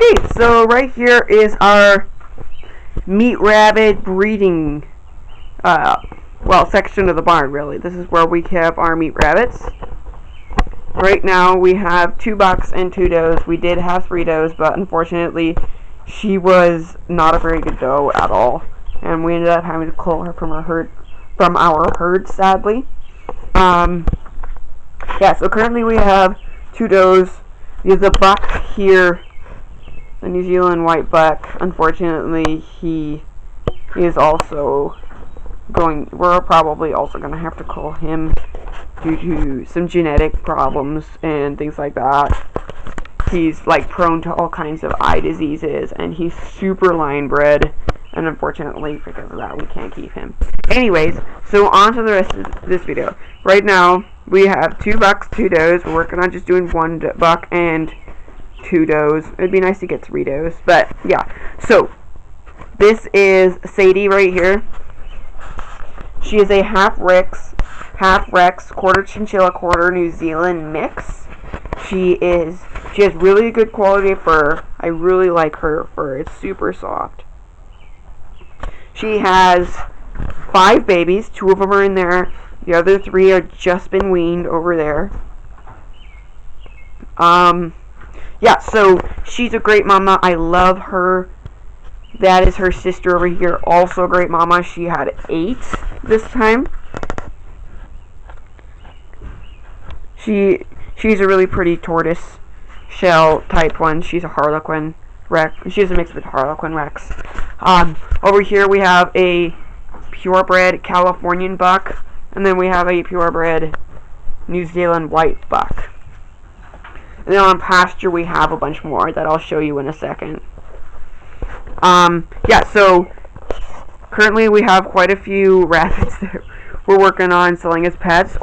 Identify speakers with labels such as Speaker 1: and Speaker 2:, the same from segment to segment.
Speaker 1: Okay, so right here is our meat rabbit breeding, section of the barn, really. This is where we have our meat rabbits. Right now, we have 2 bucks and 2 does. We did have 3 does, but unfortunately, she was not a very good doe at all, and we ended up having to cull her from our herd, sadly. Yeah, so currently we have 2 does. There's a buck here, the New Zealand white buck. Unfortunately, he is also we're probably also going to have to cull him due to some genetic problems and things like that. He's like prone to all kinds of eye diseases, and he's super line bred, and unfortunately because of that we can't keep him. Anyways, so on to the rest of this video. Right now we have 2 bucks, 2 does. We're working on just doing 1 buck and 2 does. It'd be nice to get 3 does, but yeah. So this is Sadie right here. She is a half Rex, quarter Chinchilla, quarter New Zealand mix. She has really good quality fur. I really like her fur. It's super soft. She has 5 babies. 2 of them are in there. The other 3 are just been weaned over there. Yeah, so she's a great mama. I love her. That is her sister over here, also a great mama. She had 8 this time. She's a really pretty tortoise shell type one. She's a Harlequin Rex. She's a mix with Harlequin Rex. Over here we have a purebred Californian buck, and then we have a purebred New Zealand white buck. And then on pasture we have a bunch more that I'll show you in a second. Yeah, so currently we have quite a few rabbits that we're working on selling as pets,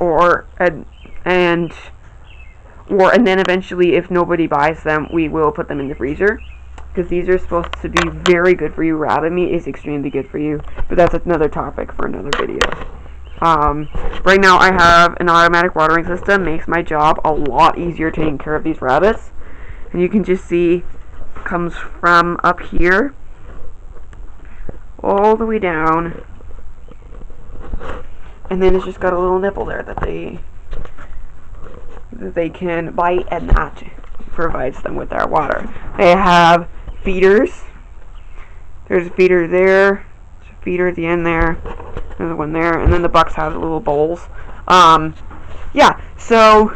Speaker 1: and then eventually, if nobody buys them, we will put them in the freezer, because these are supposed to be very good for you. Rabbit meat is extremely good for you, but that's another topic for another video. Right now I have an automatic watering system. Makes my job a lot easier taking care of these rabbits, and you can just see it comes from up here all the way down, and then it's just got a little nipple there that they can bite, and that provides them with their water. They have feeders. There's a feeder there, there's a feeder at the end there, there's one there, and then the bucks have little bowls. Yeah, so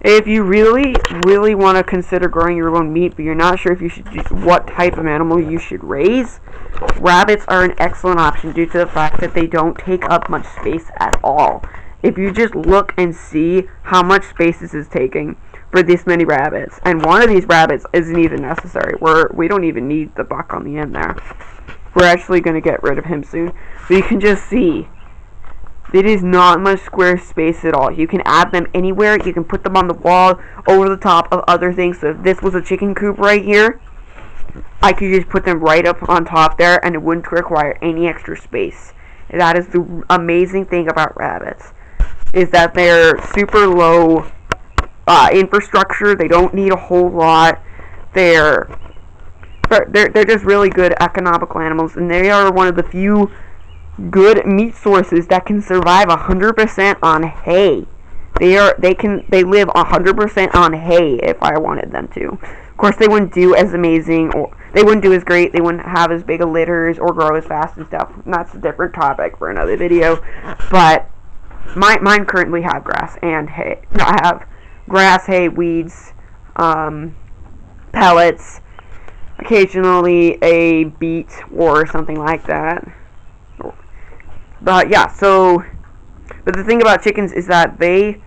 Speaker 1: if you really want to consider growing your own meat, but you're not sure if you should what type of animal you should raise, rabbits are an excellent option due to the fact that they don't take up much space at all. If you just look and see how much space this is taking for this many rabbits, and one of these rabbits isn't even necessary. We don't even need the buck on the end there. We're actually going to get rid of him soon. But you can just see it is not much square space at all. You can add them anywhere. You can put them on the wall, over the top of other things. So if this was a chicken coop right here, I could just put them right up on top there, and it wouldn't require any extra space. That is the amazing thing about rabbits, is that they're super low infrastructure. They don't need a whole lot. They're just really good economical animals, and they are one of the few good meat sources that can survive 100% on hay. They live 100% on hay if I wanted them to. Of course, they wouldn't do as amazing, or they wouldn't do as great. They wouldn't have as big a litters or grow as fast and stuff. And that's a different topic for another video. But mine currently have grass and hay. No, I have grass, hay, weeds, pellets, occasionally a beet or something like that. But yeah, but the thing about chickens is that they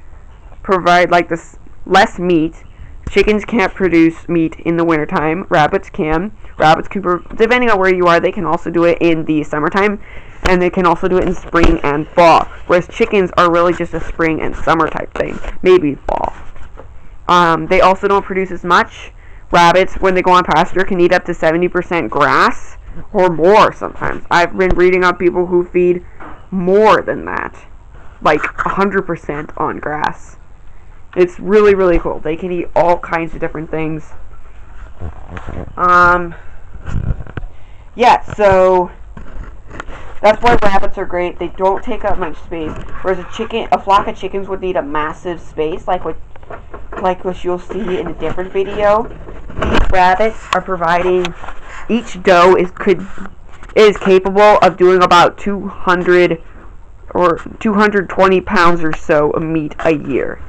Speaker 1: provide like this less meat. Chickens can't produce meat in the wintertime. Rabbits can. Depending on where you are, they can also do it in the summertime, and they can also do it in spring and fall. Whereas chickens are really just a spring and summer type thing, maybe fall. They also don't produce as much. Rabbits, when they go on pasture, can eat up to 70% grass or more sometimes. I've been reading on people who feed more than that, like 100% on grass. It's really, really cool. They can eat all kinds of different things. Yeah, so that's why rabbits are great. They don't take up much space. Whereas a flock of chickens would need a massive space, like what you'll see in a different video. These rabbits are providing. Each doe is capable of doing about 200 or 220 pounds or so of meat a year.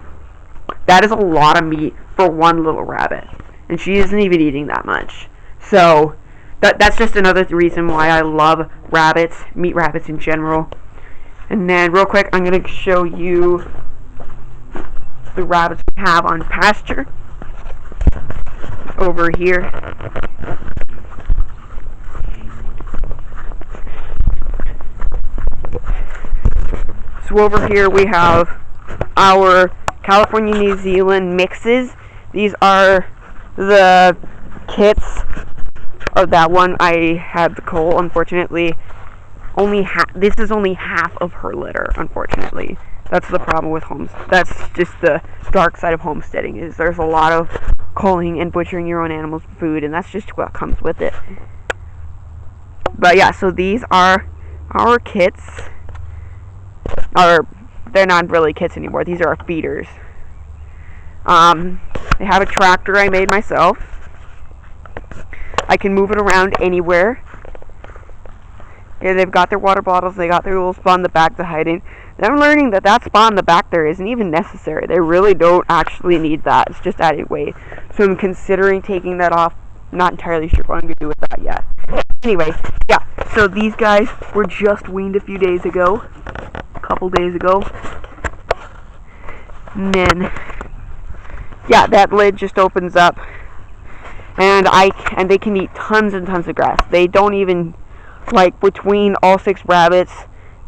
Speaker 1: That is a lot of meat for one little rabbit, and she isn't even eating that much. So that's just another reason why I love rabbits, meat rabbits in general. And then real quick, I'm going to show you the rabbits we have on pasture over here. So over here we have our California New Zealand mixes. These are the kits of that one. I had the coal, unfortunately. This is only half of her litter, unfortunately. That's the problem with homes. That's just the dark side of homesteading, is there's a lot of culling and butchering your own animals' food, and that's just what comes with it. But yeah, so these are our kits. They're not really kits anymore. These are our feeders. They have a tractor I made myself. I can move it around anywhere. Yeah, they've got their water bottles. They got their little spot in the back to hide in. And I'm learning that spot in the back there isn't even necessary. They really don't actually need that. It's just adding weight. So I'm considering taking that off. Not entirely sure what I'm going to do with that yet. Anyway, yeah. So these guys were just weaned a few days ago. A couple days ago. And then, yeah, that lid just opens up. And they can eat tons and tons of grass. They don't even, like, between all 6 rabbits,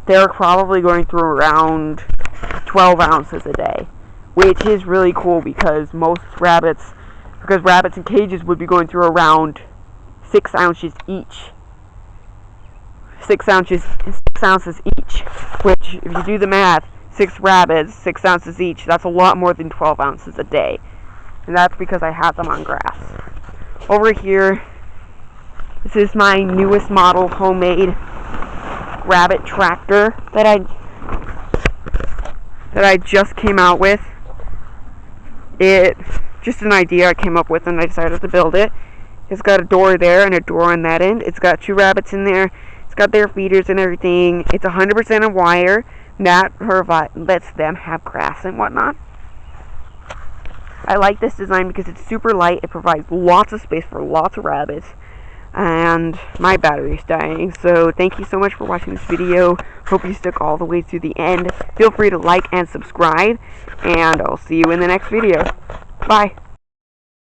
Speaker 1: they're probably going through around 12 ounces a day, which is really cool because rabbits in cages would be going through around 6 ounces each. 6 ounces each, which, if you do the math, 6 rabbits, 6 ounces each, that's a lot more than 12 ounces a day. And that's because I have them on grass. Over here, this is my newest model homemade rabbit tractor that I just came out with. Just an idea I came up with and I decided to build it. It's got a door there and a door on that end. It's got 2 rabbits in there. It's got their feeders and everything. It's 100% on wire. That lets them have grass and whatnot. I like this design because it's super light. It provides lots of space for lots of rabbits. And my battery's dying. So thank you so much for watching this video. Hope you stuck all the way to the end. Feel free to like and subscribe. And I'll see you in the next video. Bye.